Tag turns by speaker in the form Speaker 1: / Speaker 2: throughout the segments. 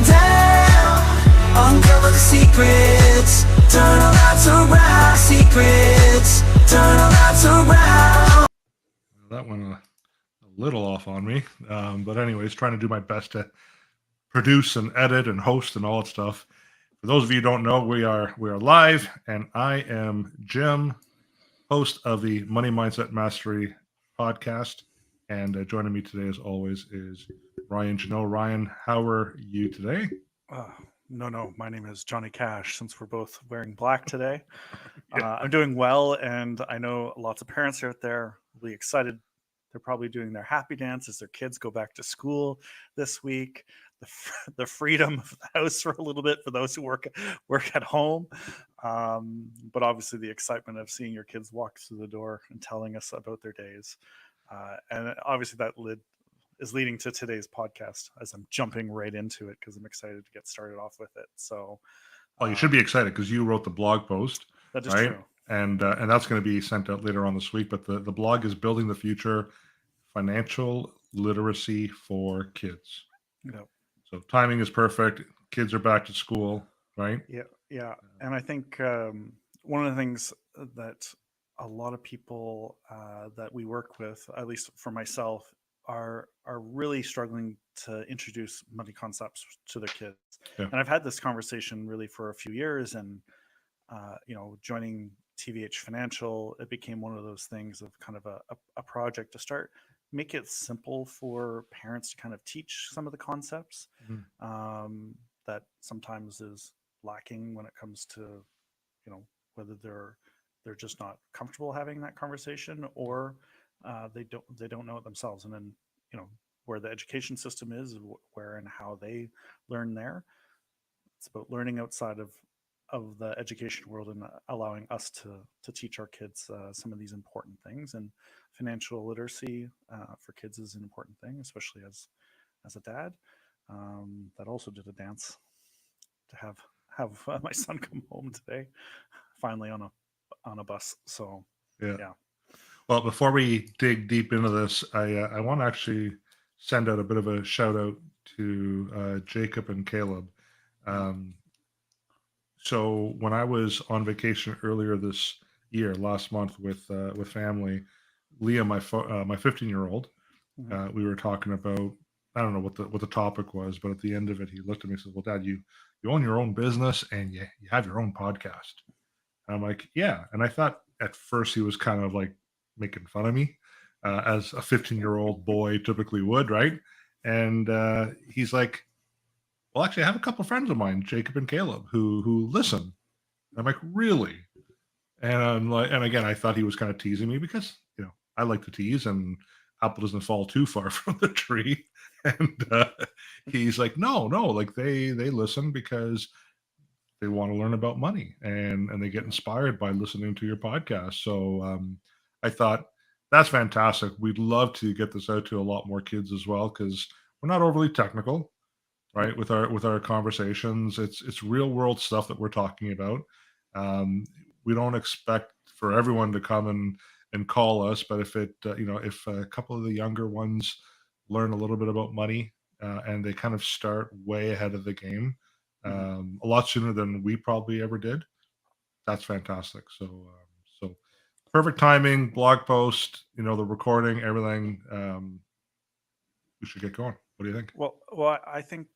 Speaker 1: all down. Uncover the secrets, turn our lives around. Secrets, turn our lives around.
Speaker 2: That went a little off on me. But anyways, trying to do my best to produce and edit and host and all that stuff. For those of you who don't know, we are live, and I am Jim, host of the Money Mindset Mastery podcast. And joining me today, as always, is Ryan Janot. Ryan, how are you today?
Speaker 3: No, my name is Johnny Cash, since we're both wearing black today.
Speaker 2: Yeah.
Speaker 3: I'm doing well, and I know lots of parents out there will be excited. They're probably doing their happy dance as their kids go back to school this week. The freedom of the house for a little bit for those who work at home, but obviously the excitement of seeing your kids walk through the door and telling us about their days, and obviously that is leading to today's podcast, as I'm jumping right into it because I'm excited to get started off with it. So,
Speaker 2: Well, you should be excited because you wrote the blog post.
Speaker 3: That is
Speaker 2: right?
Speaker 3: true.
Speaker 2: And that's going to be sent out later on this week. But the blog is Building the Future: Financial Literacy for Kids.
Speaker 3: Yep.
Speaker 2: So timing is perfect. Kids are back to school, right?
Speaker 3: Yeah. And I think one of the things that a lot of people that we work with, at least for myself, are really struggling to introduce money concepts to their kids.
Speaker 2: Yeah.
Speaker 3: And I've had this conversation really for a few years, and joining TVH Financial, it became one of those things of kind of a project to start make it simple for parents to kind of teach some of the concepts that sometimes is lacking when it comes to whether they're just not comfortable having that conversation, or they don't know it themselves. And then where the education system is, where and how they learn there. It's about learning outside of the education world and allowing us to teach our kids some of these important things. And financial literacy for kids is an important thing, especially as a dad that also did a dance to have my son come home today, finally on a bus. So yeah.
Speaker 2: Well, before we dig deep into this, I want to actually send out a bit of a shout out to Jacob and Caleb. So when I was on vacation earlier this year, last month with family, Leah, my 15-year-old, we were talking about, I don't know what the topic was, but at the end of it, he looked at me and said, "Well, Dad, you own your own business and you have your own podcast." And I'm like, "Yeah." And I thought at first he was kind of like making fun of me, as a 15-year-old boy typically would, right? And he's like, "Well, actually, I have a couple of friends of mine, Jacob and Caleb, who listen." I'm like, "Really?" And I'm like, and again, I thought he was kind of teasing me because I like to tease, and apple doesn't fall too far from the tree. And he's like, "No, like they listen because they want to learn about money, and they get inspired by listening to your podcast." So I thought that's fantastic. We'd love to get this out to a lot more kids as well, because we're not overly technical, right? With our conversations, it's real world stuff that we're talking about. We don't expect for everyone to come and call us, but if if a couple of the younger ones learn a little bit about money, and they kind of start way ahead of the game, a lot sooner than we probably ever did, that's fantastic. So perfect timing, blog post, the recording, everything. We should get going. What do you think?
Speaker 3: Well, I think,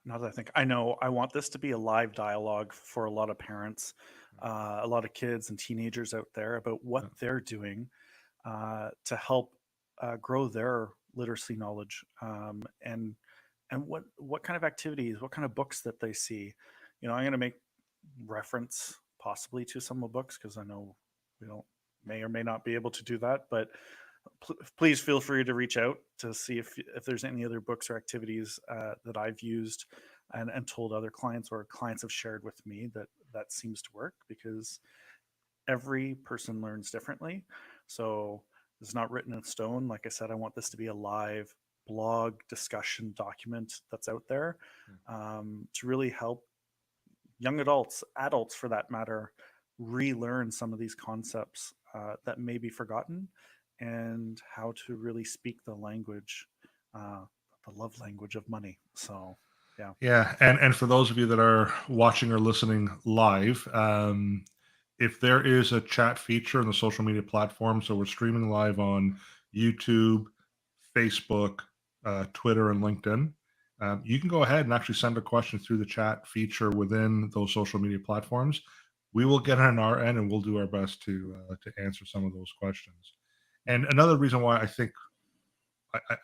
Speaker 3: not that I think, I know I want this to be a live dialogue for a lot of parents, a lot of kids and teenagers out there about what they're doing to help grow their literacy knowledge, and what kind of activities, what kind of books that they see. I'm going to make reference possibly to some of the books because I know we may or may not be able to do that, but please feel free to reach out to see if there's any other books or activities that I've used and told other clients, or clients have shared with me that seems to work, because every person learns differently. So it's not written in stone. Like I said, I want this to be a live blog discussion document that's out there to really help young adults for that matter, relearn some of these concepts that may be forgotten, and how to really speak the language, the love language of money. So Yeah.
Speaker 2: Yeah, and for those of you that are watching or listening live, if there is a chat feature in the social media platform, so we're streaming live on YouTube, Facebook, Twitter, and LinkedIn. You can go ahead and actually send a question through the chat feature within those social media platforms. We will get on our end, and we'll do our best to answer some of those questions. And another reason why I think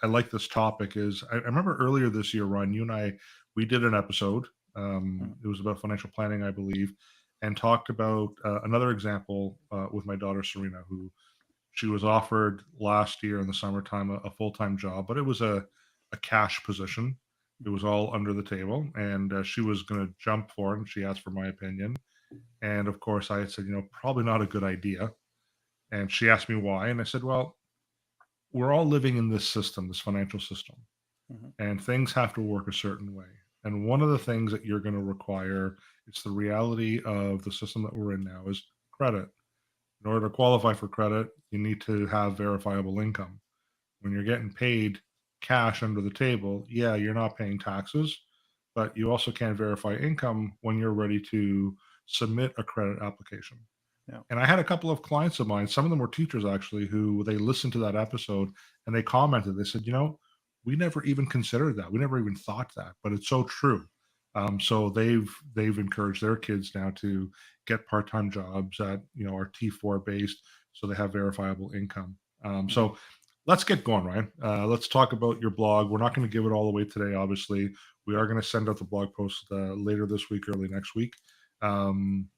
Speaker 2: I like this topic is I remember earlier this year, Ron, you and I, we did an episode.
Speaker 3: Mm.
Speaker 2: It was about financial planning, I believe, and talked about another example with my daughter Serena, who she was offered last year in the summertime a full time job, but it was a cash position. It was all under the table, and she was going to jump for it. And she asked for my opinion, and of course, I had said, probably not a good idea. And she asked me why, and I said, well, we're all living in this system, this financial system,
Speaker 3: Mhm.
Speaker 2: and things have to work a certain way. And one of the things that you're going to require, it's the reality of the system that we're in now, is credit. In order to qualify for credit, you need to have verifiable income. When you're getting paid cash under the table, yeah, you're not paying taxes, but you also can't verify income when you're ready to submit a credit application.
Speaker 3: Yeah.
Speaker 2: And I had a couple of clients of mine, some of them were teachers actually, who they listened to that episode and they commented. They said, we never even considered that. We never even thought that, but it's so true. So they've encouraged their kids now to get part-time jobs that are T4 based, so they have verifiable income.
Speaker 3: Mhm.
Speaker 2: So let's get going, Ryan. Let's talk about your blog. We're not going to give it all away today, obviously. We are going to send out the blog post later this week, early next week. Um,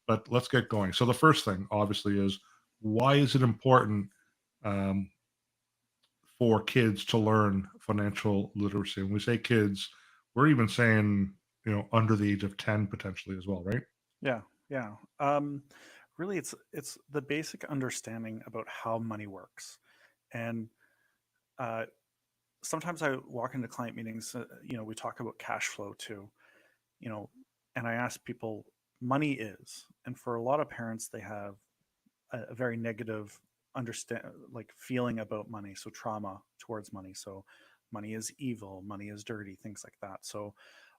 Speaker 2: but let's get going. So the first thing, obviously, is why is it important um, for kids to learn financial literacy? When we say kids, we're even saying under the age of 10 potentially as well, right?
Speaker 3: Yeah. Yeah. Really, it's the basic understanding about how money works, and uh, sometimes I walk into client meetings. We talk about cash flow too. You know, and I ask people, money is, and for a lot of parents, they have a very negative understand like feeling about money, so trauma towards money. So money is evil, money is dirty, things like that. So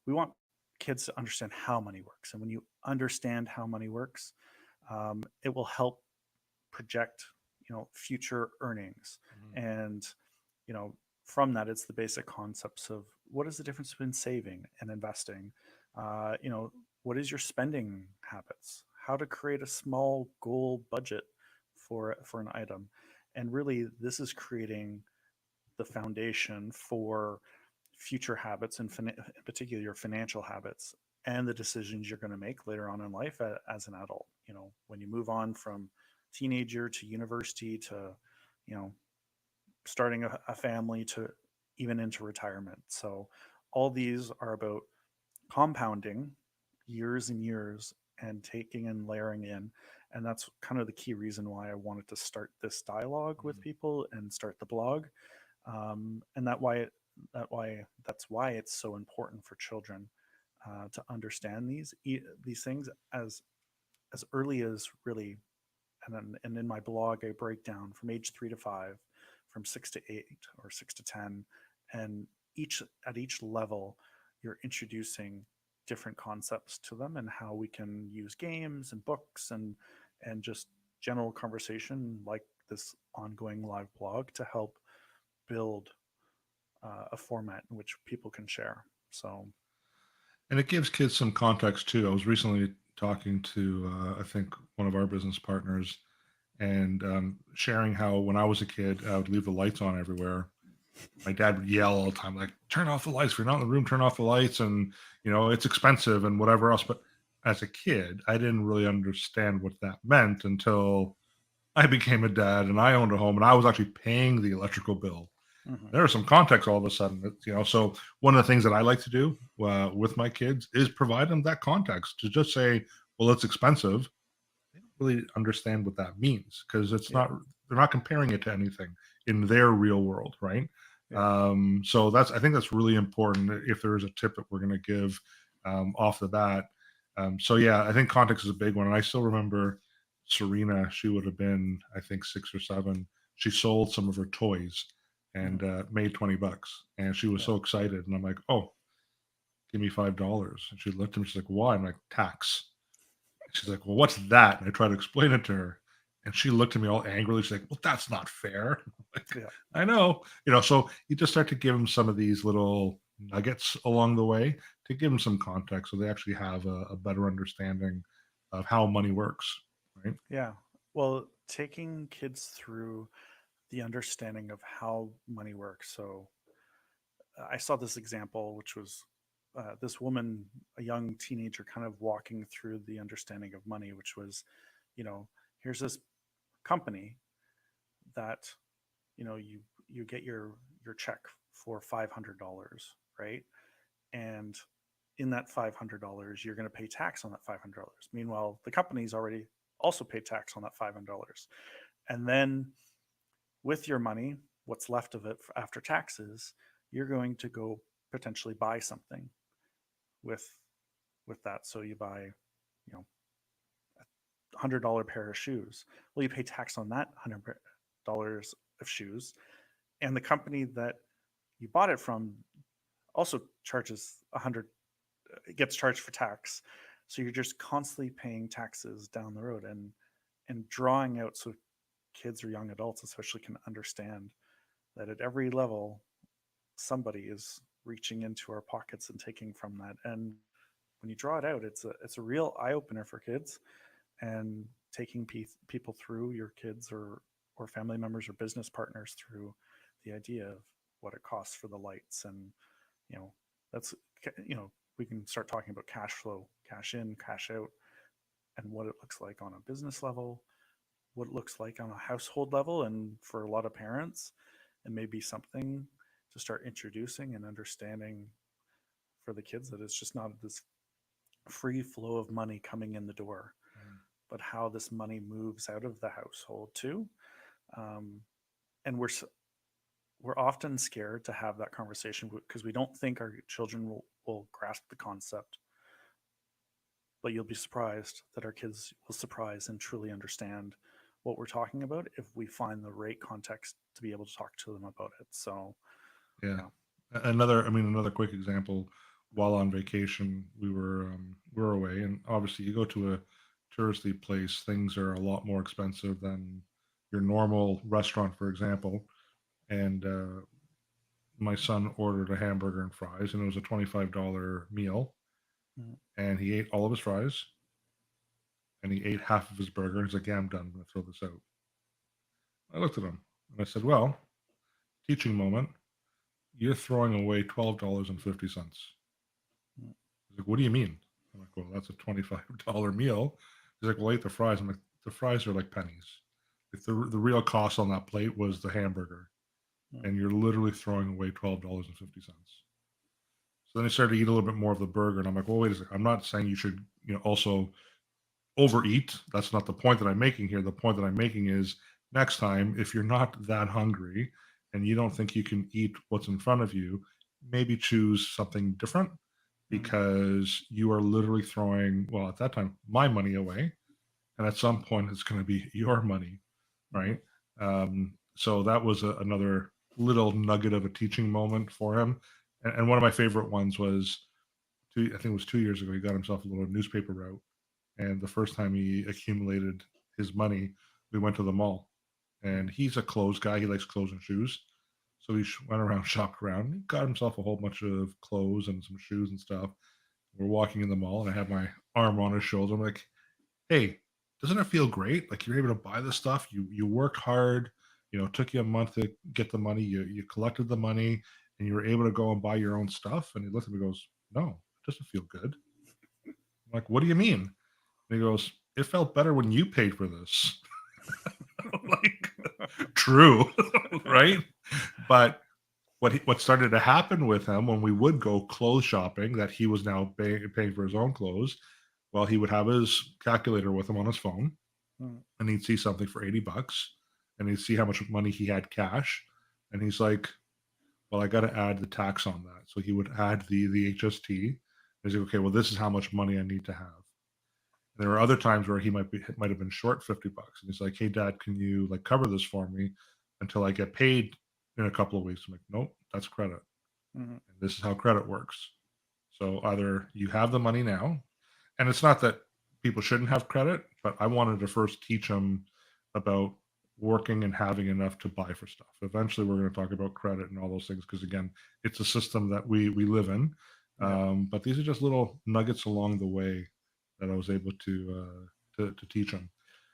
Speaker 3: we want kids to understand how money works, and when you understand how money works, it will help project future earnings.
Speaker 2: Mhm.
Speaker 3: And you know from that, it's the basic concepts of what is the difference between saving and investing. What is your spending habits, how to create a small goal budget for an item. And really, this is creating the foundation for future habits, and in particular your financial habits, and the decisions you're going to make later on in life as an adult. When you move on from teenager to university to you know starting a family to even into retirement. So all these are about compounding years and years and taking and layering in. And that's kind of the key reason why I wanted to start this dialogue with
Speaker 2: Mhm.
Speaker 3: people and start the blog. And that's why it's so important for children to understand these things as early as really. And in my blog, I break down from age 3 to 5, from 6 to 8, or 6 to 10, and each level, you're introducing different concepts to them, and how we can use games and books and just general conversation like this ongoing live blog to help build a format in which people can share. So
Speaker 2: And it gives kids some context too. I was recently talking to, I think, one of our business partners, and sharing how when I was a kid, I would leave the lights on everywhere. My dad would yell all the time, like, turn off the lights. If you're not in the room, turn off the lights. And, it's expensive and whatever else. But as a kid, I didn't really understand what that meant until I became a dad and I owned a home and I was actually paying the electrical bill.
Speaker 3: mhm,
Speaker 2: There was some context all of a sudden. So one of the things that I like to do with my kids is provide them that context to just say, well, it's expensive. They don't really understand what that means because
Speaker 3: yeah,
Speaker 2: they're not comparing it to anything in their real world, right?
Speaker 3: yeah,
Speaker 2: So I think that's really important if there is a tip that we're going to give off the bat. So yeah, I think context is a big one. And I still remember Serena, she would have been, I think, 6 or 7. She sold some of her toys
Speaker 3: mhm,
Speaker 2: and made $20, and she was
Speaker 3: yeah,
Speaker 2: so excited. And I'm like, oh, give me $5. And she looked at me, she's like, why? I'm like, tax. She's like, well, what's that? And I tried to explain it to her. And she looked at me all angrily. She's like, well, that's not fair. I'm like,
Speaker 3: Yeah.
Speaker 2: I know. So you just start to give them some of these little nuggets along the way to give them some context so they actually have a better understanding of how money works. Right.
Speaker 3: Yeah. Well, taking kids through the understanding of how money works. So I saw this example, which was this woman, a young teenager, kind of walking through the understanding of money, which was, you know, here's this company that, you get your check for $500, right? And in that $500, you're going to pay tax on that $500. Meanwhile, the company's already also paid tax on that $500. And then with your money, what's left of it after taxes, you're going to go potentially buy something with that. So you buy, $100 pair of shoes. Well, you pay tax on that $100 of shoes, and the company that you bought it from also charges 100. It gets charged for tax, so you're just constantly paying taxes down the road, and drawing out so kids or young adults especially can understand that at every level somebody is reaching into our pockets and taking from that. And when you draw it out, it's a real eye opener for kids, and taking people through, your kids or family members or business partners, through the idea of what it costs for the lights. And you know that's we can start talking about cash flow, cash in, cash out, and what it looks like on a business level, what it looks like on a household level, and for a lot of parents, and maybe something to start introducing and understanding for the kids, that it's just not this free flow of money coming in the door, but how this money moves out of the household too. Um, and we're often scared to have that conversation because we don't think our children will grasp the concept. But you'll be surprised that our kids will surprise and truly understand what we're talking about if we find the right context to be able to talk to them about it. So,
Speaker 2: Yeah.
Speaker 3: yeah.
Speaker 2: Another quick example. While on vacation, we were away, and obviously, you go to a touristy place, things are a lot more expensive than your normal restaurant, for example. And my son ordered a hamburger and fries, and it was a $25 meal.
Speaker 3: Mhm.
Speaker 2: And he ate all of his fries, and he ate half of his burger. He's like, "Yeah, I'm done. I'm gonna throw this out." I looked at him and I said, "Well, teaching moment. You're throwing away $12.50."
Speaker 3: Mm.
Speaker 2: He's like, "What do you mean?" I'm like, "Well, that's a $25 meal." He's like, "Well, I ate the fries." I'm like, "The fries are like pennies. If the real cost on that plate was the hamburger,
Speaker 3: Mm.
Speaker 2: and you're literally throwing away $12.50." So then I started to eat a little bit more of the burger, and I'm like, "Well, wait a second. I'm not saying you should, also overeat. That's not the point that I'm making here. The point that I'm making is next time, if you're not that hungry and you don't think you can eat what's in front of you, maybe choose something different
Speaker 3: Mm.
Speaker 2: because you are literally throwing, well, at that time, my money away. And at some point, it's going to be your money,
Speaker 3: Mhm.
Speaker 2: right? So that was another little nugget of a teaching moment for him. And one of my favorite ones was, I think it was 2 years ago, he got himself a little newspaper route, and the first time he accumulated his money, we went to the mall. And
Speaker 3: Mm.
Speaker 2: he's a clothes guy. He likes clothes and shoes. So he went around, shopped around, he got himself a whole bunch of clothes and some shoes and stuff. We're walking in the mall, and I had my arm on his shoulder. I'm like, "Hey, doesn't it feel great? Like you're able to buy this stuff. You work hard. It took you a month to get the money. You collected the money, and you were able to go and buy your own stuff." And he looked at me and goes, "No, it doesn't feel good." I'm like, "What do you mean?" And he goes, "It felt better when you paid for this." Like, true, right? But what started to happen with him when we would go clothes shopping, that he was now paying for his own clothes. Well, he would have his calculator with him on his phone,
Speaker 3: Mm.
Speaker 2: and he'd see something for $80, and he'd see how much money he had cash, and he's like, "Well, I got to add the tax on that." So he would add the HST. He's like, "Okay, well, this is how much money I need to have." There are other times where he might have been short $50, and he's like, "Hey, Dad, can you like cover this for me until I get paid in a couple of weeks?" I'm like, "Nope, that's credit,
Speaker 3: Mhm.
Speaker 2: and this is how credit works." So either you have the money now, and it's not that people shouldn't have credit, but I wanted to first teach them about working and having enough to buy for stuff. Eventually, we're going to talk about credit and all those things because again, it's a system that we live in.
Speaker 3: Yeah.
Speaker 2: But these are just little nuggets along the way that I was able to teach them.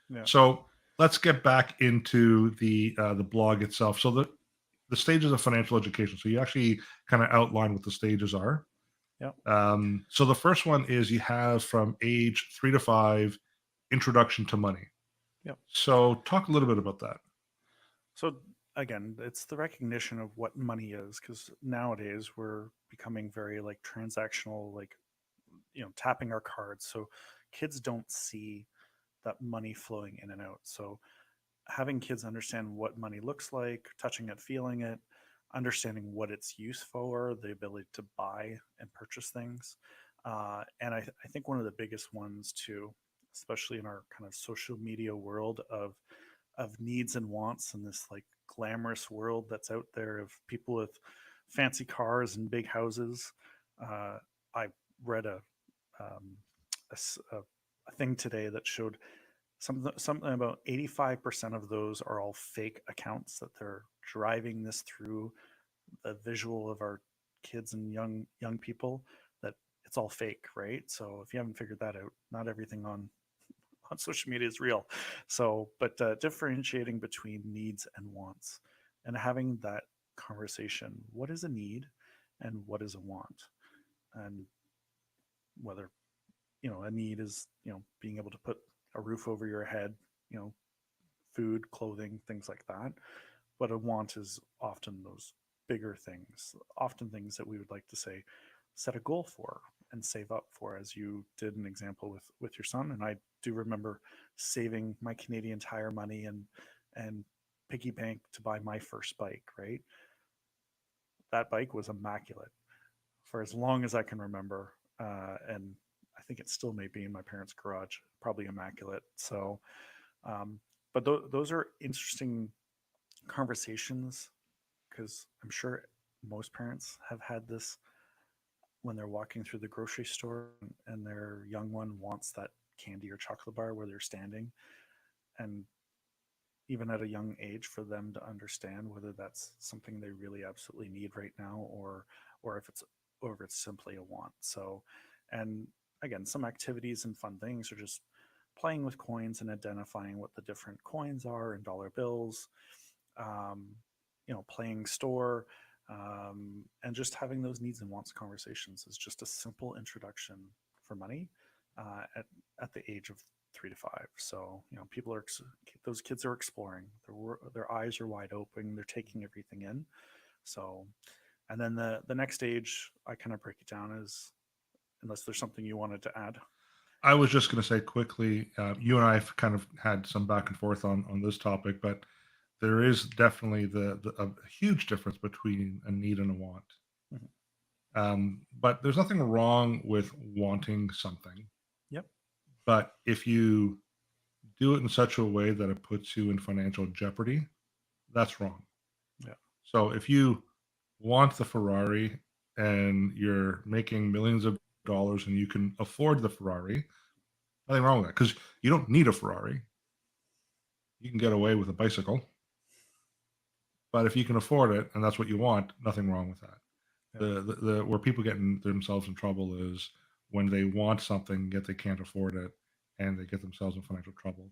Speaker 3: Yeah.
Speaker 2: So let's get back into the blog itself. So the stages of financial education. So you actually kind of outline what the stages are.
Speaker 3: Yeah.
Speaker 2: So the first one is you have from age 3 to 5, introduction to money.
Speaker 3: Yeah.
Speaker 2: So talk a little bit about that.
Speaker 3: So again, it's the recognition of what money is, because nowadays we're becoming very like transactional, like tapping our cards. So kids don't see that money flowing in and out. So having kids understand what money looks like, touching it, feeling it, understanding what it's used for, the ability to buy and purchase things. And I think one of the biggest ones too, especially in our kind of social media world of needs and wants in this like glamorous world that's out there of people with fancy cars and big houses. I read um, a thing today that showed something about 85% of those are all fake accounts, that they're driving this through the visual of our kids and young people, that it's all fake, right? So if you haven't figured that out, not everything on social media is real. So but differentiating between needs and wants and having that conversation, what is a need and what is a want, and whether a need is being able to put a roof over your head, you know food, clothing, things like that. But a want is often those bigger things, often things that we would like to say set a goal for and save up for, as you did an example with your son. And I do remember saving my Canadian Tire money and piggy bank to buy my first bike, right? That bike was immaculate for as long as I can remember. And I think it still may be in my parents' garage, probably immaculate. So, but those are interesting conversations, because I'm sure most parents have had this when they're walking through the grocery store and their young one wants that candy or chocolate bar where they're standing. And even at a young age, for them to understand whether that's something they really absolutely need right now, or if it's simply a want. So, and again, some activities and fun things are just playing with coins and identifying what the different coins are and dollar bills, um, playing store, and just having those needs and wants conversations is just a simple introduction for money at the age of 3 to 5. So people those kids are exploring. Their eyes are wide open. They're taking everything in. So, and then the next age, I kind of break it down as, unless there's something you wanted to add.
Speaker 2: I was just going to say quickly, you and I have kind of had some back and forth on this topic, but there is definitely a huge difference between a need and a want.
Speaker 3: Mhm.
Speaker 2: But there's nothing wrong with wanting something.
Speaker 3: Yep.
Speaker 2: But if you do it in such a way that it puts you in financial jeopardy, that's wrong.
Speaker 3: Yeah.
Speaker 2: So if you want the Ferrari and you're making millions of dollars and you can afford the Ferrari, nothing wrong with that, because you don't need a Ferrari. You can get away with a bicycle. But if you can afford it and that's what you want, nothing wrong with that.
Speaker 3: Yeah.
Speaker 2: The where people get themselves in trouble is when they want something yet they can't afford it, and they get themselves in financial trouble.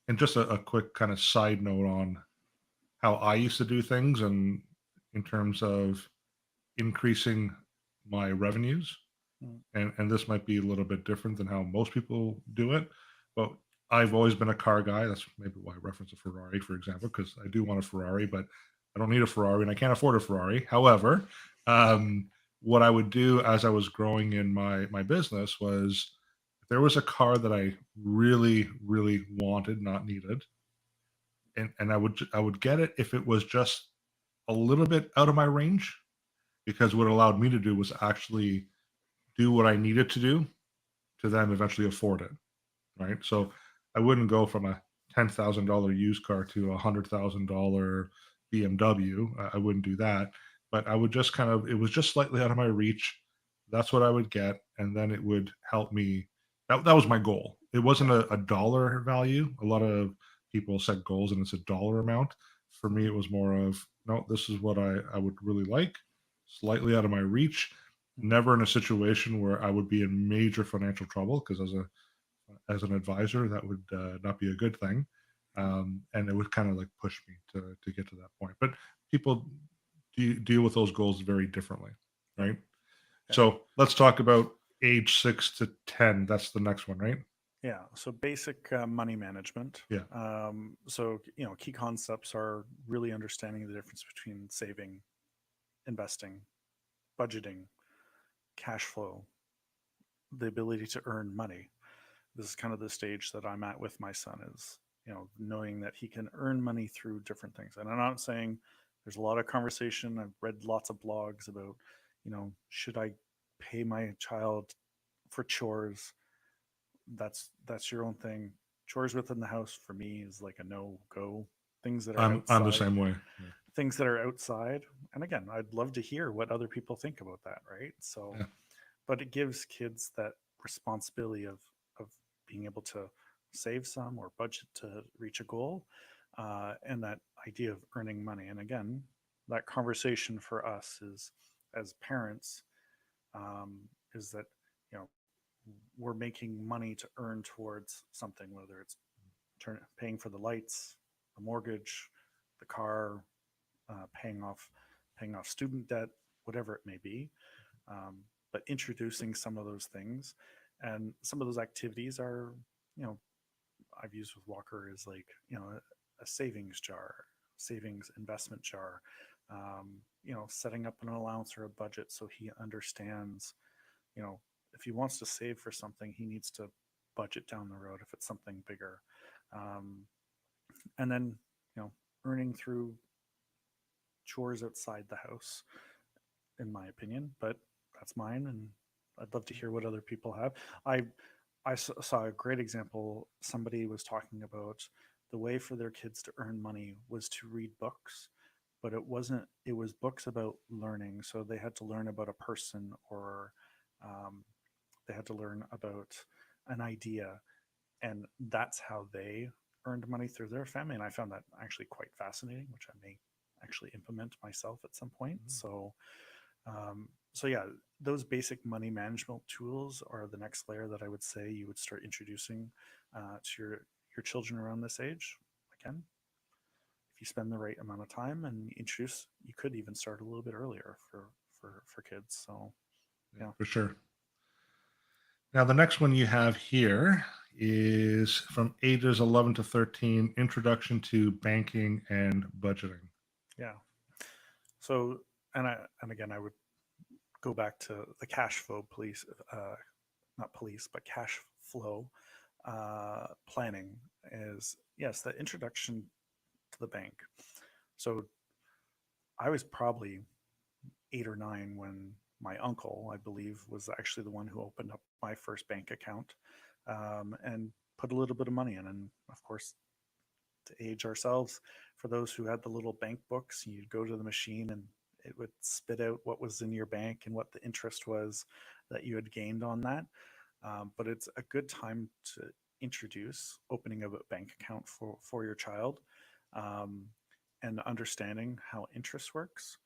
Speaker 2: And just a quick kind of side note on how I used to do things, and in terms of increasing my revenues,
Speaker 3: Mm.
Speaker 2: and this might be a little bit different than how most people do it, but I've always been a car guy. That's maybe why I reference a Ferrari, for example, because I do want a Ferrari, but I don't need a Ferrari and I can't afford a Ferrari. However, what I would do as I was growing in my business was, if there was a car that I really, really wanted, not needed, and I would get it if it was just a little bit out of my range, because what it allowed me to do was actually do what I needed to do to then eventually afford it, right? So I wouldn't go from a $10,000 used car to $100,000 BMW. I wouldn't do that, but I would just kind of, it was just slightly out of my reach. That's what I would get, and then it would help me. That was my goal. It wasn't a dollar value. A lot of people set goals and it's a dollar amount. For me, it was more of no. This is what I would really like, slightly out of my reach. Never in a situation where I would be in major financial trouble because as an advisor, that would not be a good thing. And it would kind of like push me to get to that point. But people deal with those goals very differently, right?
Speaker 3: Yeah.
Speaker 2: So let's talk about age 6 to 10. That's the next one, right?
Speaker 3: Yeah. So basic money management.
Speaker 2: Yeah.
Speaker 3: So, key concepts are really understanding the difference between saving, investing, budgeting, cash flow, the ability to earn money. This is kind of the stage that I'm at with my son is, knowing that he can earn money through different things. And I'm not saying there's a lot of conversation. I've read lots of blogs about, should I pay my child for chores? That's your own thing. Chores within the house for me is like a no go. Things that are
Speaker 2: I'm the
Speaker 3: outside,
Speaker 2: same way. Yeah.
Speaker 3: things that are outside. And again, I'd love to hear what other people think about that, right? So,
Speaker 2: Yeah.
Speaker 3: but it gives kids that responsibility of being able to save some or budget to reach a goal, and that idea of earning money. And again, that conversation for us is as parents, is that you know we're making money to earn towards something, whether it's paying for the lights, the mortgage, the car, paying off student debt, whatever it may be. But introducing some of those things, and some of those activities are, you know, I've used with Walker is like, a savings jar, savings investment jar, setting up an allowance or a budget so he understands, if he wants to save for something, he needs to budget down the road if it's something bigger. Um, and then, earning through chores outside the house, in my opinion, but that's mine. And I'd love to hear what other people have. I saw a great example. Somebody was talking about the way for their kids to earn money was to read books, but it wasn't, it was books about learning. So they had to learn about a person, or um, they had to learn about an idea. And that's how they earned money through their family. And I found that actually quite fascinating, which I may actually implement myself at some point. So yeah, those basic money management tools are the next layer that I would say you would start introducing to your children around this age. Again, if you spend the right amount of time and introduce, you could even start a little bit earlier for kids. So yeah.
Speaker 2: For sure. Now, the next one you have here is from ages 11 to 13, Introduction to Banking and Budgeting.
Speaker 3: Yeah. So, and again, I would go back to the cash flow not police, but cash flow planning is, yes, the introduction to the bank. So I was probably 8 or 9 when my uncle, I believe, was actually the one who opened up my first bank account, and put a little bit of money in. And of course, to age ourselves, for those who had the little bank books, you'd go to the machine and it would spit out what was in your bank and what the interest was that you had gained on that. But it's a good time to introduce opening of a bank account for your child, and understanding how interest works,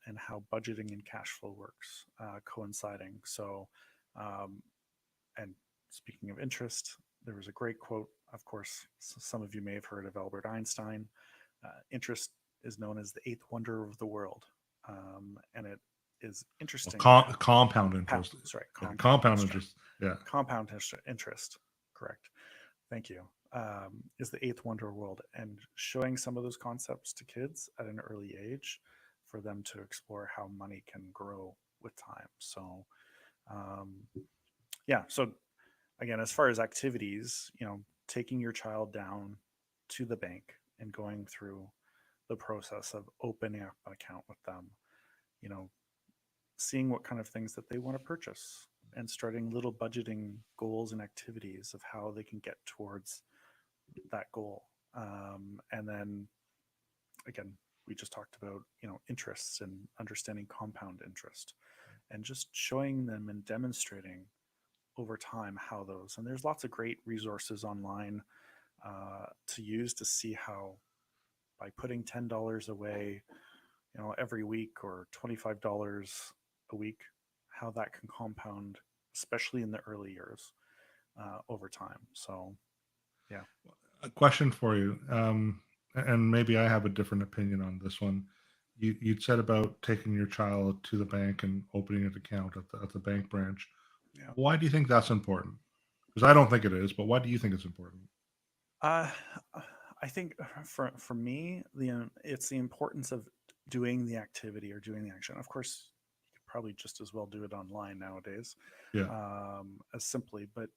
Speaker 3: and how budgeting and cash flow works, coinciding. So, and speaking of interest, there was a great quote. Of course, some of you may have heard of Albert Einstein. Interest is known as the eighth wonder of the world, and it is interesting.
Speaker 2: Compound interest.
Speaker 3: Sorry,
Speaker 2: Compound interest. Yeah.
Speaker 3: Compound interest. Correct. Thank you. Is the eighth wonder of the world, and showing some of those concepts to kids at an early age for them to explore how money can grow with time. So, yeah. So again, as far as activities, taking your child down to the bank and going through the process of opening up an account with them, seeing what kind of things that they want to purchase, and starting little budgeting goals and activities of how they can get towards that goal. And then again, we just talked about, interests and understanding compound interest. and just showing them and demonstrating over time how those, and there's lots of great resources online to use to see how by putting $10 away, every week, or $25 a week, how that can compound, especially in the early years, over time. So, yeah.
Speaker 2: A question for you, and maybe I have a different opinion on this one. You'd said about taking your child to the bank and opening an account at the bank branch.
Speaker 3: Yeah.
Speaker 2: Why do you think that's important? Because I don't think it is, but why do you think it's important?
Speaker 3: Uh, I think for me, it's the importance of doing the activity or doing the action. Of course, you could probably just as well do it online nowadays,
Speaker 2: Yeah.
Speaker 3: as simply. But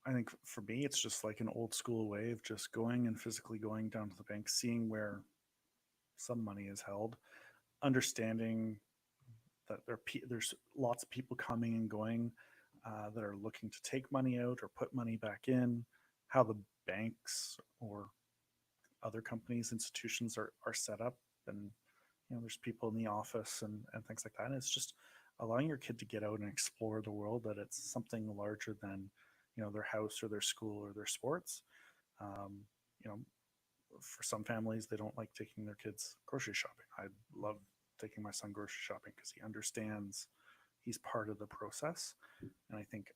Speaker 3: I think for me, it's just like an old school way of just going and physically going down to the bank, seeing where some money is held, understanding that there's lots of people coming and going that are looking to take money out or put money back in, how the banks or other companies, institutions are set up, and there's people in the office and things like that. And it's just allowing your kid to get out and explore the world, that it's something larger than their house or their school or their sports. um, you know for some families, they don't like taking their kids grocery shopping. I love taking my son grocery shopping because he understands, he's part of the process. And I think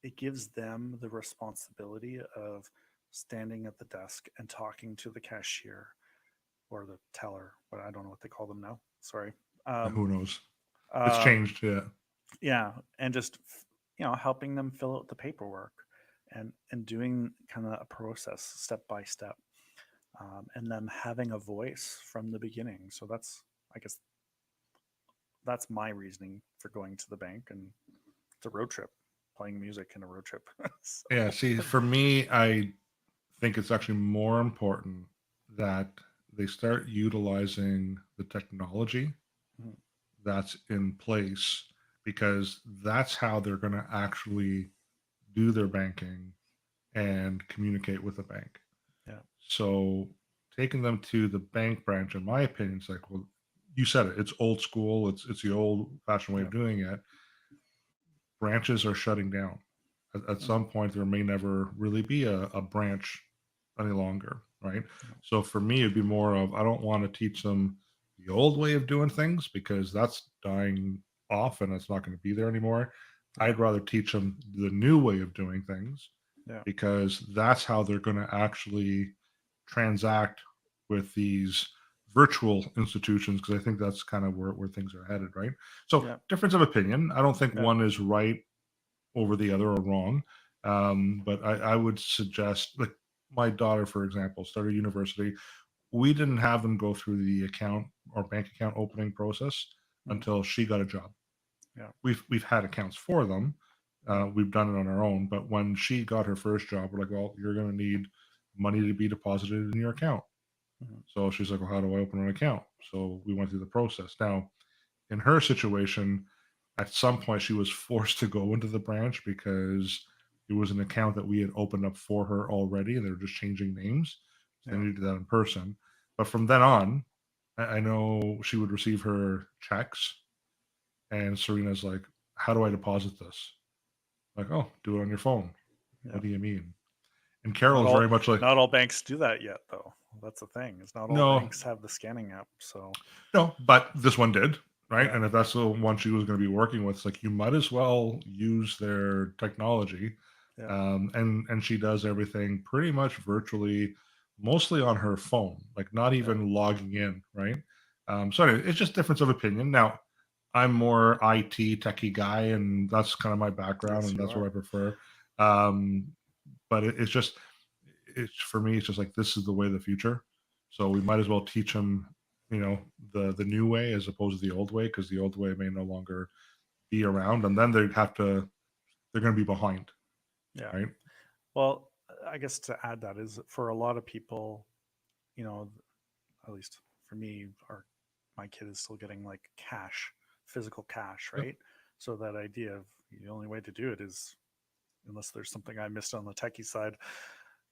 Speaker 3: it gives them the responsibility of standing at the desk and talking to the cashier or the teller, but I don't know what they call them now. Sorry.
Speaker 2: Who knows? It's
Speaker 3: Um,
Speaker 2: changed. Yeah.
Speaker 3: yeah, and just helping them fill out the paperwork and doing kind of a process step by step, and them having a voice from the beginning. So I guess that's my reasoning for going to the bank, and it's a road trip, playing music in a road trip. So,
Speaker 2: Yeah. See, for me, I think it's actually more important that they start utilizing the technology
Speaker 3: mhm,
Speaker 2: that's in place, because that's how they're going to actually do their banking and communicate with the bank.
Speaker 3: yeah,
Speaker 2: So taking them to the bank branch, in my opinion, is like, well, you said it. It's old school. It's the old fashioned way
Speaker 3: yeah,
Speaker 2: of doing it. Branches are shutting down. At
Speaker 3: mhm,
Speaker 2: some point, there may never really be a branch any longer, right?
Speaker 3: yeah,
Speaker 2: So for me, it'd be more of, I don't want to teach them the old way of doing things, because that's dying off and it's not going to be there anymore.
Speaker 3: yeah,
Speaker 2: I'd rather teach them the new way of doing things,
Speaker 3: yeah,
Speaker 2: because that's how they're going to actually transact with these virtual institutions, because I think that's kind of where things are headed, right? So
Speaker 3: yeah,
Speaker 2: difference of opinion. I don't think
Speaker 3: yeah,
Speaker 2: one is right over the other or wrong. But I would suggest, like, my daughter, for example, started university. We didn't have them go through the account or bank account opening process
Speaker 3: mhm,
Speaker 2: until she got a job.
Speaker 3: yeah,
Speaker 2: We've had accounts for them.
Speaker 3: yeah,
Speaker 2: We've done it on our own. But when she got her first job, we're like, well, you're going to need money to be deposited in your account.
Speaker 3: mhm,
Speaker 2: So she's like, well, how do I open an account? So we went through the process. Now, in her situation, at some point she was forced to go into the branch because it was an account that we had opened up for her already, and they were just changing names. So they
Speaker 3: yeah,
Speaker 2: needed to do that in person. But from then on, I know she would receive her checks, and Serena's like, how do I deposit this? Like, oh, do it on your phone.
Speaker 3: yeah.
Speaker 2: What do you mean? And
Speaker 3: Not
Speaker 2: Carol is
Speaker 3: all
Speaker 2: very much like,
Speaker 3: not all banks do that yet, though. That's the thing. Is not all
Speaker 2: no,
Speaker 3: banks have the scanning app. So,
Speaker 2: no, but this one did, right?
Speaker 3: yeah,
Speaker 2: And if that's the one she was going to be working with, it's like, you might as well use their technology.
Speaker 3: yeah,
Speaker 2: And she does everything pretty much virtually, mostly on her phone, like not
Speaker 3: yeah.
Speaker 2: even logging in, right? So anyway, it's just difference of opinion. Now, I'm more IT techie guy, and that's kind of my background,
Speaker 3: Yes,
Speaker 2: and
Speaker 3: you
Speaker 2: that's what I
Speaker 3: are.
Speaker 2: prefer. Um, but it's just, it's for me, it's just like, this is the way of the future. So we might as well teach them, the new way as opposed to the old way, because the old way may no longer be around, and then they're going to be behind,
Speaker 3: Yeah.
Speaker 2: right?
Speaker 3: Well, I guess to add that is, for a lot of people, you know, at least for me, my kid is still getting like cash, physical cash,
Speaker 2: Yep.
Speaker 3: right? So that idea of the only way to do it is, unless there's something I missed on the techie side,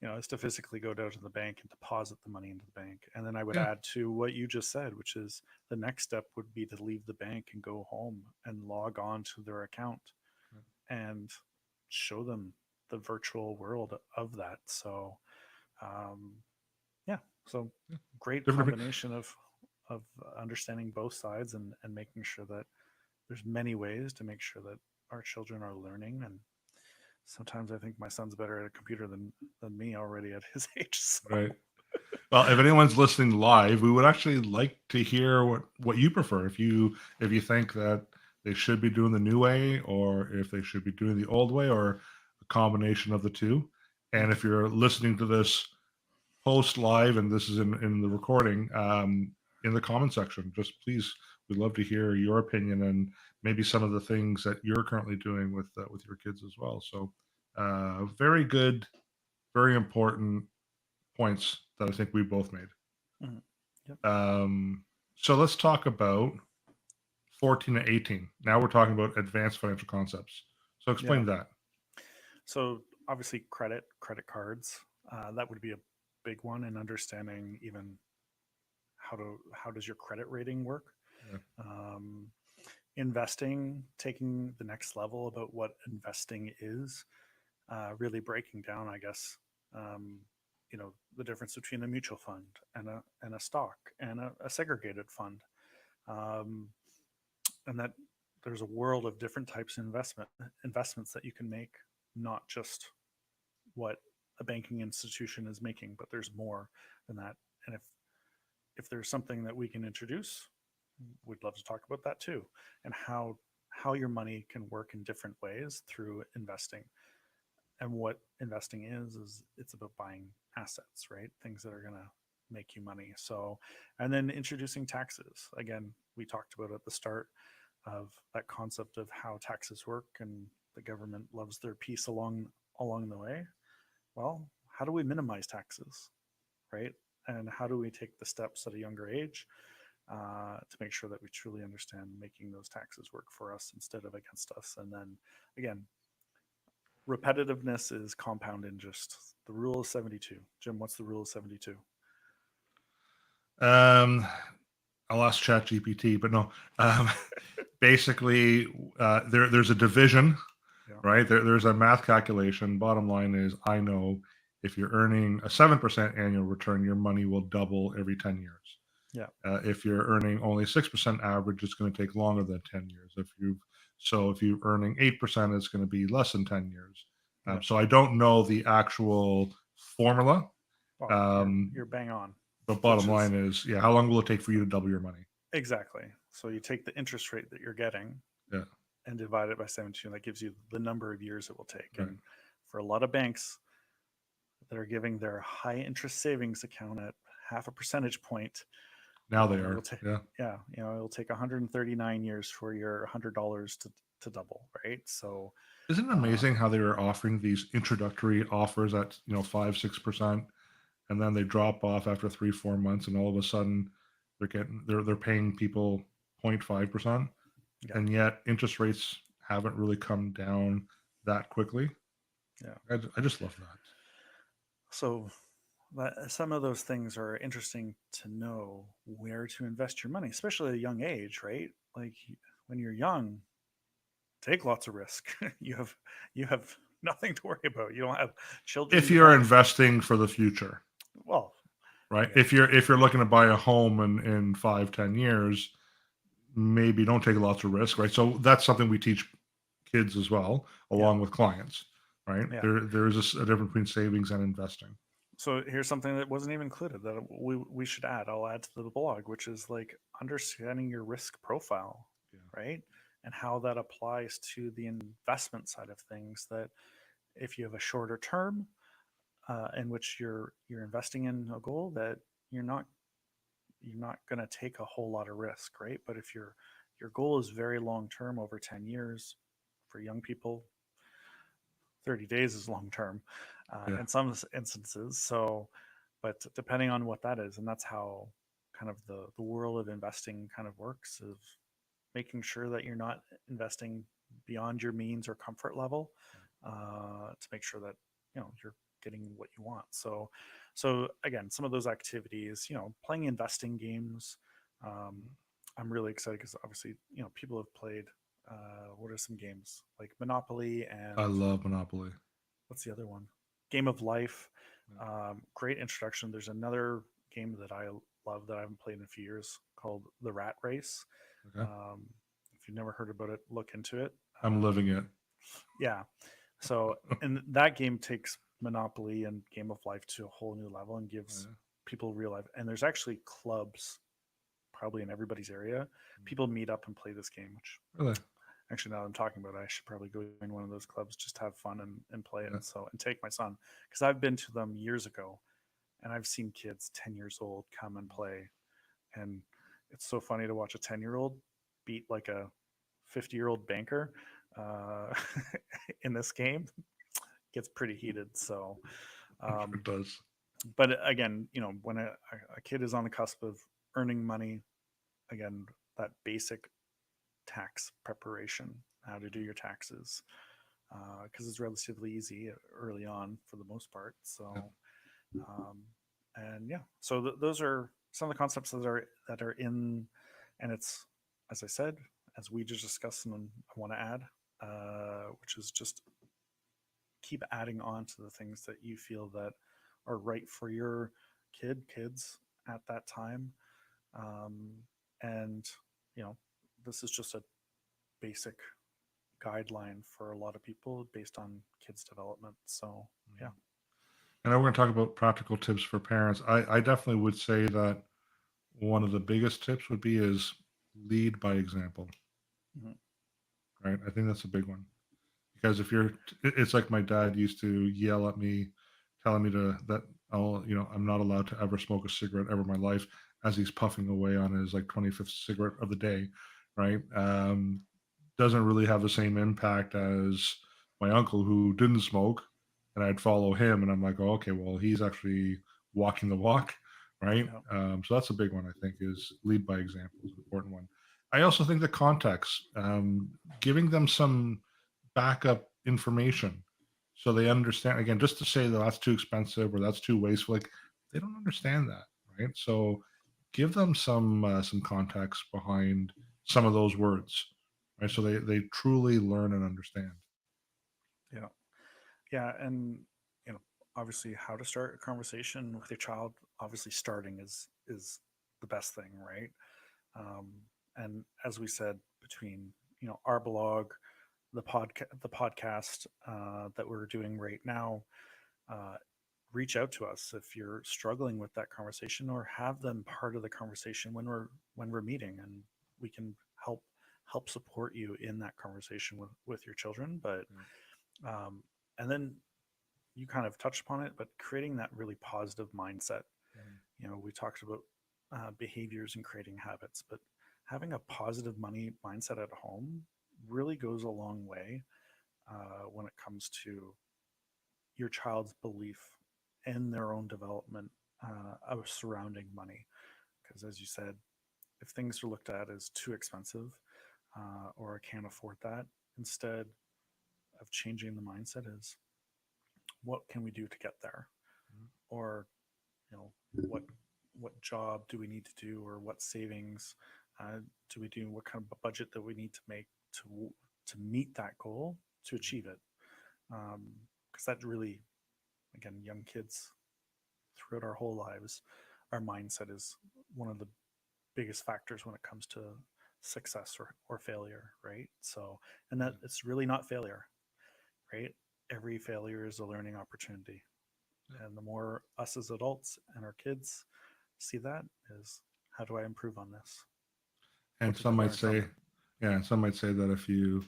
Speaker 3: is to physically go down to the bank and deposit the money into the bank. And then I would
Speaker 2: Yeah.
Speaker 3: add to what you just said, which is the next step would be to leave the bank and go home and log on to their account and show them the virtual world of that. So, um, yeah, so great
Speaker 2: Different.
Speaker 3: combination of understanding both sides and making sure that there's many ways to make sure that our children are learning. And sometimes I think my son's better at a computer than me already at his age. So
Speaker 2: Right. Well, if anyone's listening live, we would actually like to hear what you prefer. If you think that they should be doing the new way, or if they should be doing the old way, or a combination of the two. And if you're listening to this post live, and this is in the recording, in the comment section, just please, we'd love to hear your opinion and maybe some of the things that you're currently doing with your kids as well. So, very good, very important points that I think we both made.
Speaker 3: mhm. Yep.
Speaker 2: So let's talk about 14 to 18. Now we're talking about advanced financial concepts. So
Speaker 3: Yeah.
Speaker 2: explain that.
Speaker 3: So obviously credit cards, that would be a big one, and understanding even how does your credit rating work.
Speaker 2: Yeah.
Speaker 3: Investing, taking the next level about what investing is, really breaking down, I guess, um, the difference between a mutual fund and a stock and a segregated fund, um, and that there's a world of different types of investments that you can make, not just what a banking institution is making, but there's more than that. And if there's something that we can introduce, we'd love to talk about that too, and how your money can work in different ways through investing. And what investing is it's about buying assets, right? Things that are going to make you money. So, and then introducing taxes. Again, we talked about at the start of that concept of how taxes work, and the government loves their piece along the way. Well, how do we minimize taxes, right? And how do we take the steps at a younger age to make sure that we truly understand making those taxes work for us instead of against us? And then again, repetitiveness is compound interest. The rule of 72. Jim, what's the rule of 72?
Speaker 2: Um, I'll ask ChatGPT, but no. Basically, there's a division,
Speaker 3: Yeah.
Speaker 2: right? There's a math calculation. Bottom line is, I know if you're earning a 7% annual return, your money will double every 10 years.
Speaker 3: Yeah.
Speaker 2: If you're earning only 6% average, it's going to take longer than 10 years. If you're earning 8%, it's going to be less than 10 years.
Speaker 3: Yeah.
Speaker 2: So I don't know the actual formula.
Speaker 3: Well, you're bang on.
Speaker 2: But bottom
Speaker 3: Which
Speaker 2: line is, yeah, how long will it take for you to double your money?
Speaker 3: Exactly. So you take the interest rate that you're getting
Speaker 2: Yeah.
Speaker 3: and divide it by 72, and that gives you the number of years it will take.
Speaker 2: Right.
Speaker 3: And for a lot of banks that are giving their high interest savings account at half a percentage point,
Speaker 2: Now they
Speaker 3: it'll
Speaker 2: are.
Speaker 3: take,
Speaker 2: Yeah.
Speaker 3: it'll take 139 years for your $100 to double, right? So
Speaker 2: Isn't it amazing how they were offering these introductory offers at 5-6%, and then they drop off after 3-4 months, and all of a sudden they're paying people 0.5%,
Speaker 3: yeah,
Speaker 2: and yet interest rates haven't really come down that quickly.
Speaker 3: yeah.
Speaker 2: I just love that.
Speaker 3: So some of those things are interesting to know where to invest your money, especially at a young age, right? Like when you're young, take lots of risk. you have nothing to worry about. You don't have children.
Speaker 2: If you're investing for the future,
Speaker 3: well,
Speaker 2: right?
Speaker 3: yeah.
Speaker 2: If you're looking to buy a home in 5-10 years, maybe don't take lots of risk, right? So that's something we teach kids as well, along with clients, right?
Speaker 3: Yeah.
Speaker 2: There is a difference between savings and investing.
Speaker 3: So here's something that wasn't even included that we should add. I'll add to the blog, which is like understanding your risk profile, right? And how that applies to the investment side of things. That if you have a shorter term in which you're investing in a goal, that you're not going to take a whole lot of risk, right? But if your goal is very long term, over 10 years, for young people, 30 days is long term in some instances. So, but depending on what that is, and that's how kind of the world of investing kind of works, of making sure that you're not investing beyond your means or comfort level, to make sure that you're getting what you want. So again, some of those activities, playing investing games. I'm really excited because obviously, people have played. What are some games like Monopoly
Speaker 2: I
Speaker 3: and
Speaker 2: love Monopoly.
Speaker 3: what's the other one? Game of Life.
Speaker 2: Yeah.
Speaker 3: Great introduction. There's another game that I love that I haven't played in a few years called The Rat Race.
Speaker 2: Okay.
Speaker 3: If you've never heard about it, look into it.
Speaker 2: I'm living it.
Speaker 3: Yeah. So, and that game takes Monopoly and Game of Life to a whole new level and gives
Speaker 2: Yeah.
Speaker 3: people real life. And there's actually clubs probably in everybody's area. People meet up and play this game, which
Speaker 2: Really?
Speaker 3: actually now that I'm talking about it, I should probably go in one of those clubs just to have fun and play it.
Speaker 2: Yeah.
Speaker 3: And take my son, because I've been to them years ago and I've seen kids 10 years old come and play. And it's so funny to watch a 10-year-old beat like a 50-year-old banker uh, in this game. Gets pretty heated. So,
Speaker 2: It does.
Speaker 3: but again, when a kid is on the cusp of earning money, again, that basic tax preparation, how to do your taxes, because it's relatively easy early on for the most part. So, and yeah, so those are some of the concepts that are in, and it's, as I said, as we just discussed, and I want to add, which is just keep adding on to the things that you feel that are right for your kids at that time. And this is just a basic guideline for a lot of people based on kids development. So yeah.
Speaker 2: And we're going to talk about practical tips for parents. I definitely would say that one of the biggest tips would be is lead by example.
Speaker 3: Mhm.
Speaker 2: Right? I think that's a big one. Because if you're, it's like my dad used to yell at me, telling me that I'm not allowed to ever smoke a cigarette ever in my life, as he's puffing away on his like 25th cigarette of the day, right? Doesn't really have the same impact as my uncle who didn't smoke, and I'd follow him, and I'm like, oh, okay, well, he's actually walking the walk, right?
Speaker 3: Yeah.
Speaker 2: So that's a big one. I think is lead by example is an important one. I also think the context, giving them some backup information so they understand, again, just to say that that's too expensive or that's too wasteful, like they don't understand that, right? So give them some context behind some of those words, right? So they truly learn and understand.
Speaker 3: Yeah. Yeah. And, you know, obviously how to start a conversation with your child, obviously starting is the best thing, right? Um, and as we said, between, our blog, the podcast that we're doing right now, uh, reach out to us if you're struggling with that conversation, or have them part of the conversation when we're meeting, and we can help support you in that conversation with your children. But um, and then you kind of touched upon it, but creating that really positive mindset. We talked about behaviors and creating habits, but having a positive money mindset at home really goes a long way when it comes to your child's belief in their own development of surrounding money. Because as you said, if things are looked at as too expensive, or I can't afford that, instead of changing the mindset, is what can we do to get there? Or what job do we need to do, or what savings do we do, what kind of budget that we need to make to meet that goal, to achieve it. Because that really, again, young kids, throughout our whole lives, our mindset is one of the biggest factors when it comes to success or failure, right? So, and that it's really not failure, right? Every failure is a learning opportunity. And the more us as adults and our kids see that, is how do I improve on this?
Speaker 2: And
Speaker 3: What did I
Speaker 2: some might
Speaker 3: learn from
Speaker 2: say,
Speaker 3: it?
Speaker 2: yeah, and some might say that if you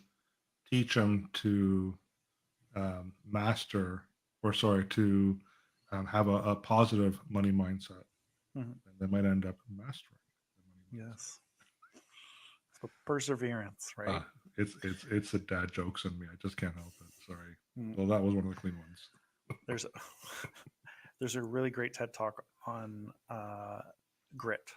Speaker 2: teach them to master, or sorry, to have a positive money mindset,
Speaker 3: Mhm.
Speaker 2: then they might end up mastering the money mindset.
Speaker 3: Yes. So perseverance, right?
Speaker 2: Ah, it's the dad jokes in me. I just can't help it. Sorry.
Speaker 3: Mm.
Speaker 2: Well, that was one of the clean ones.
Speaker 3: There's a, there's a really great TED talk on grit.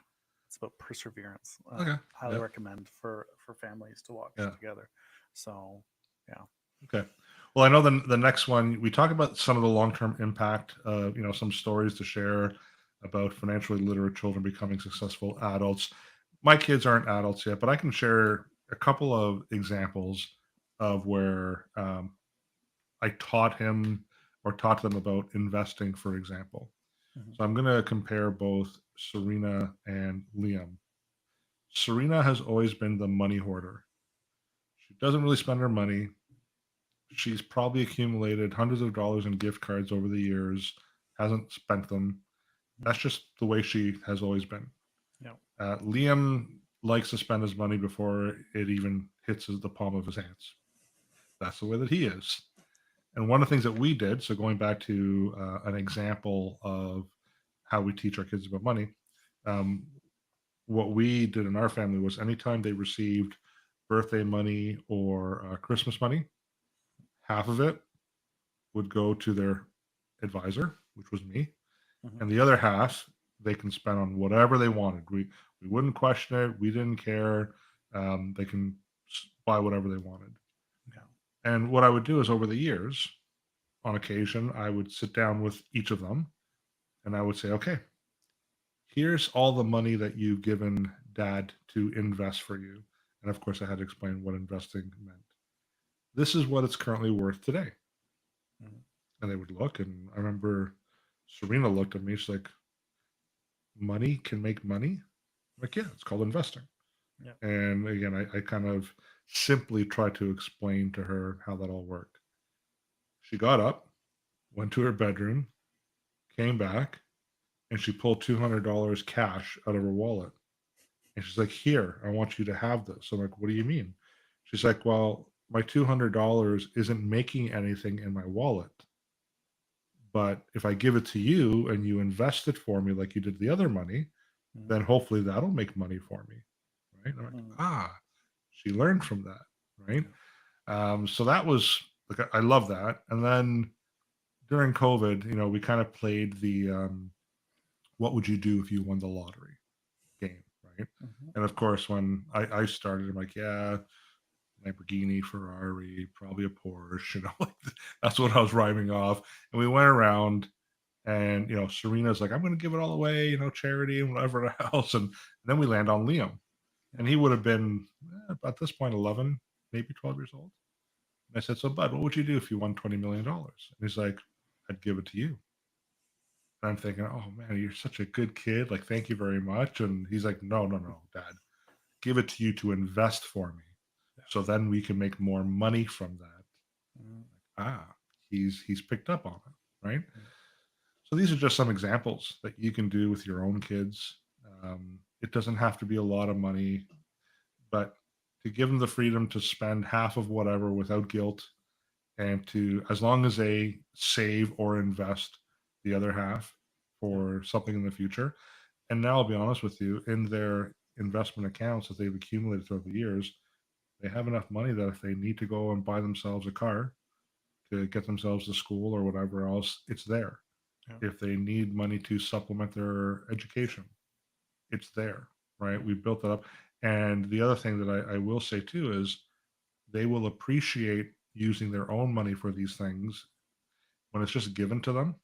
Speaker 3: It's about perseverance.
Speaker 2: Okay.
Speaker 3: Highly
Speaker 2: Yeah.
Speaker 3: recommend for families to watch
Speaker 2: Yeah.
Speaker 3: together. So, yeah.
Speaker 2: Okay. Well, I know the next one we talk about some of the long term impact. Some stories to share about financially literate children becoming successful adults. My kids aren't adults yet, but I can share a couple of examples of where I taught him or taught them about investing, for example.
Speaker 3: Mhm.
Speaker 2: So I'm going to compare both Serena and Liam. Serena has always been the money hoarder. She doesn't really spend her money. She's probably accumulated hundreds of dollars in gift cards over the years, hasn't spent them. That's just the way she has always been.
Speaker 3: Yeah.
Speaker 2: Liam likes to spend his money before it even hits the palm of his hands. That's the way that he is. And one of the things that we did, so going back to an example of how we teach our kids about money, um, what we did in our family was anytime they received birthday money or Christmas money, half of it would go to their advisor, which was me,
Speaker 3: Mhm.
Speaker 2: and the other half they can spend on whatever they wanted. We wouldn't question it. We didn't care. They can buy whatever they wanted.
Speaker 3: Yeah.
Speaker 2: And what I would do is over the years, on occasion, I would sit down with each of them and I would say, okay, here's all the money that you've given dad to invest for you. And of course, I had to explain what investing meant. This is what it's currently worth today.
Speaker 3: Mhm.
Speaker 2: And they would look, and I remember Serena looked at me. She's like, money can make money? I'm like, yeah, it's called investing.
Speaker 3: Yeah.
Speaker 2: And again, I kind of simply tried to explain to her how that all worked. She got up, went to her bedroom, came back, and she pulled $200 cash out of her wallet. And she's like, here, I want you to have this. I'm like, what do you mean? She's like, well, my $200 isn't making anything in my wallet. But if I give it to you and you invest it for me like you did the other money,
Speaker 3: Mhm.
Speaker 2: then hopefully that'll make money for me. Right. I'm like,
Speaker 3: Mhm.
Speaker 2: she learned from that. Right.
Speaker 3: Yeah.
Speaker 2: So that was like, I love that. And then during COVID, we kind of played the what would you do if you won the lottery game. Right.
Speaker 3: Mhm.
Speaker 2: And of course, when I started, I'm like, yeah, Lamborghini, Ferrari, probably a Porsche, like that's what I was rhyming off. And we went around and Serena's like, I'm going to give it all away, charity and whatever else. And then we land on Liam,
Speaker 3: Yeah.
Speaker 2: and he would have been at this point 11, maybe 12 years old. And I said, so Bud, what would you do if you won $20 million? And he's like, I'd give it to you. And I'm thinking, oh man, you're such a good kid, like thank you very much. And he's like, no, no, no, Dad, give it to you to invest for me,
Speaker 3: Yeah.
Speaker 2: so then we can make more money from that.
Speaker 3: Mhm.
Speaker 2: Ah, he's picked up on it, right?
Speaker 3: Mhm.
Speaker 2: So these are just some examples that you can do with your own kids. It doesn't have to be a lot of money, but to give them the freedom to spend half of whatever without guilt, and to, as long as they save or invest the other half
Speaker 3: Yeah.
Speaker 2: for something in the future. And now I'll be honest with you, in their investment accounts that they've accumulated throughout the years, they have enough money that if they need to go and buy themselves a car to get themselves to school or whatever else, it's there.
Speaker 3: Yeah.
Speaker 2: If they need money to supplement their education, it's there, right?
Speaker 3: Yeah.
Speaker 2: We built that up. And the other thing that I will say too is they will appreciate using their own money for these things. When it's just given to them,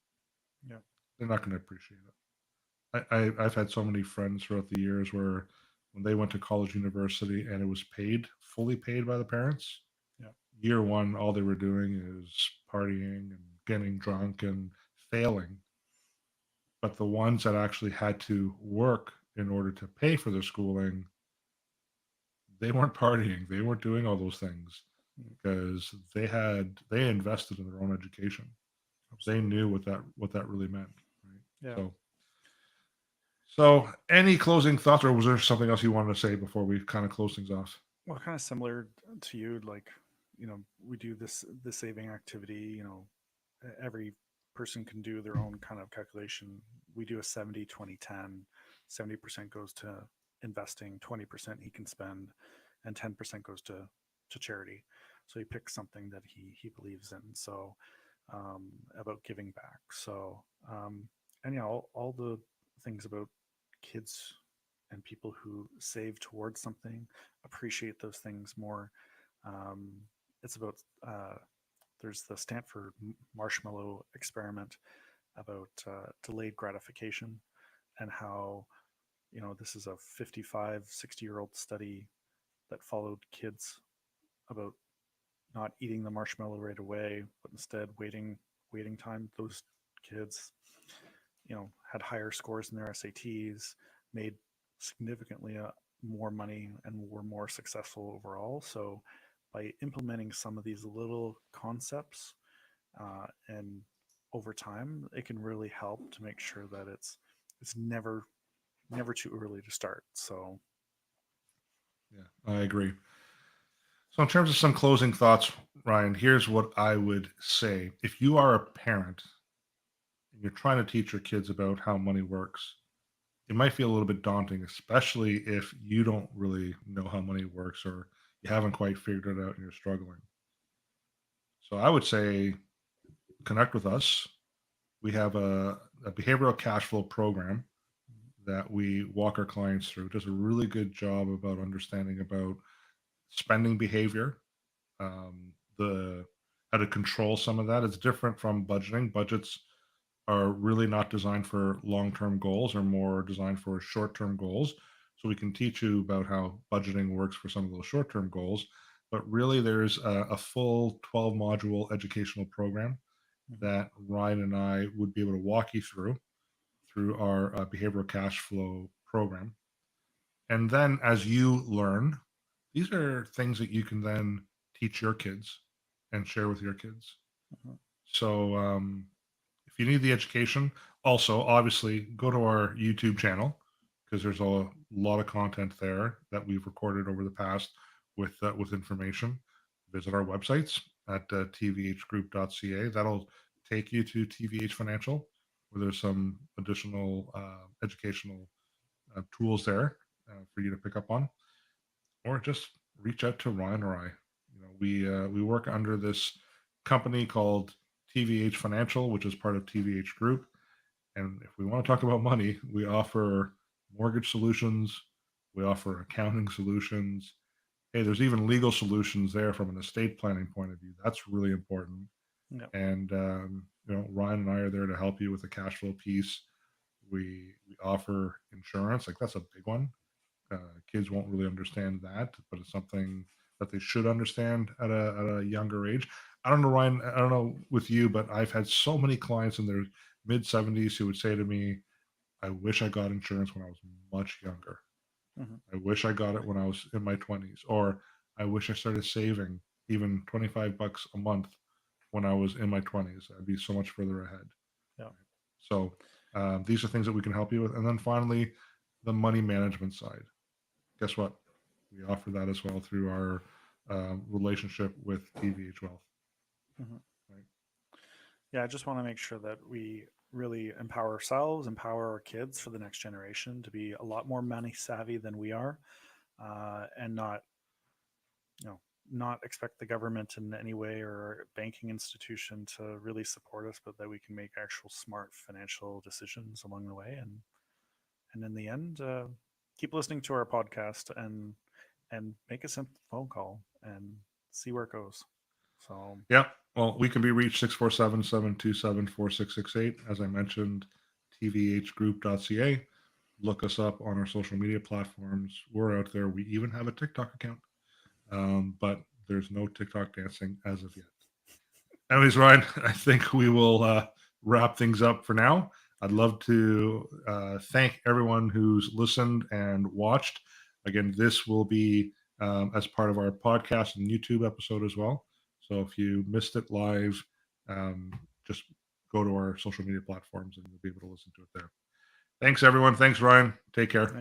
Speaker 3: Yeah.
Speaker 2: they're not going to appreciate it. I've had so many friends throughout the years where when they went to college, university, and it was paid, fully paid by the parents,
Speaker 3: Yeah.
Speaker 2: year one, all they were doing is partying and getting drunk and failing. But the ones that actually had to work in order to pay for their schooling, they weren't partying. They weren't doing all those things
Speaker 3: Mhm.
Speaker 2: because they invested in their own education. They
Speaker 3: Absolutely.
Speaker 2: knew what that really meant. Right.
Speaker 3: Yeah.
Speaker 2: So any closing thoughts, or was there something else you wanted to say before we kind of close things off?
Speaker 3: Well, kind of similar to you, like, we do this saving activity, every person can do their own kind of calculation. We do a 70-20-10. 70% goes to investing, 20% he can spend, and 10% goes to charity. So he picks something that he believes in. So about giving back. So and all the things about kids and people who save towards something appreciate those things more. Um, it's about there's the Stanford marshmallow experiment about delayed gratification, and how, this is a 55, 60-year-old study that followed kids about not eating the marshmallow right away, but instead waiting time. Those kids, had higher scores in their SATs, made significantly more money, and were more successful overall. So by implementing some of these little concepts, and over time, it can really help to make sure that it's never too early to start. So
Speaker 2: Yeah, I agree. So, in terms of some closing thoughts, Ryan, here's what I would say. If you are a parent and you're trying to teach your kids about how money works, it might feel a little bit daunting, especially if you don't really know how money works or you haven't quite figured it out and you're struggling. So, I would say connect with us. We have a behavioral cash flow program that we walk our clients through. It does a really good job about understanding about spending behavior, the how to control some of that. It's different from budgeting. Budgets are really not designed for long-term goals, or more designed for short-term goals. So we can teach you about how budgeting works for some of those short-term goals. But really, there's a full 12 module educational program
Speaker 3: mhm,
Speaker 2: that Ryan and I would be able to walk you through our behavioral cash flow program. And then as you learn, these are things that you can then teach your kids and share with your kids.
Speaker 3: mhm,
Speaker 2: So if you need the education, also obviously go to our YouTube channel, because there's a lot of content there that we've recorded over the past with information. Visit our websites at tvhgroup.ca. That'll take you to TVH Financial, where there's some additional educational tools there for you to pick up on, or just reach out to Ryan or I. We work under this company called TVH Financial, which is part of TVH Group. And if we want to talk about money, we offer mortgage solutions, we offer accounting solutions. Hey, there's even legal solutions there from an estate planning point of view. That's really important.
Speaker 3: yeah,
Speaker 2: And Ryan and I are there to help you with the cash flow piece. We offer insurance, like that's a big one. Kids won't really understand that, but it's something that they should understand at a younger age. I don't know, Ryan. I don't know with you, but I've had so many clients in their mid 70s who would say to me, "I wish I got insurance when I was much younger.
Speaker 3: mhm,
Speaker 2: I wish I got it when I was in my 20s, or I wish I started saving even $25 a month when I was in my 20s. I'd be so much further ahead."
Speaker 3: yeah,
Speaker 2: So these are things that we can help you with. And then finally, the money management side. Guess what? We offer that as well through our relationship with TVH Wealth.
Speaker 3: mhm.
Speaker 2: Right?
Speaker 3: Yeah. I just want to make sure that we really empower ourselves, empower our kids for the next generation to be a lot more money savvy than we are, and not, you know, not expect the government in any way or banking institution to really support us, but that we can make actual smart financial decisions along the way. And in the end, keep listening to our podcast, and make a simple phone call and see where it goes. So
Speaker 2: Yeah. Well, we can be reached 647-727-4668. As I mentioned, tvhgroup.ca. Look us up on our social media platforms. We're out there. We even have a TikTok account, but there's no TikTok dancing as of yet. Anyways, Ryan, I think we will wrap things up for now. I'd love to thank everyone who's listened and watched. Again, this will be as part of our podcast and YouTube episode as well. So if you missed it live, just go to our social media platforms and you'll be able to listen to it there. Thanks, everyone. Thanks, Ryan. Take care.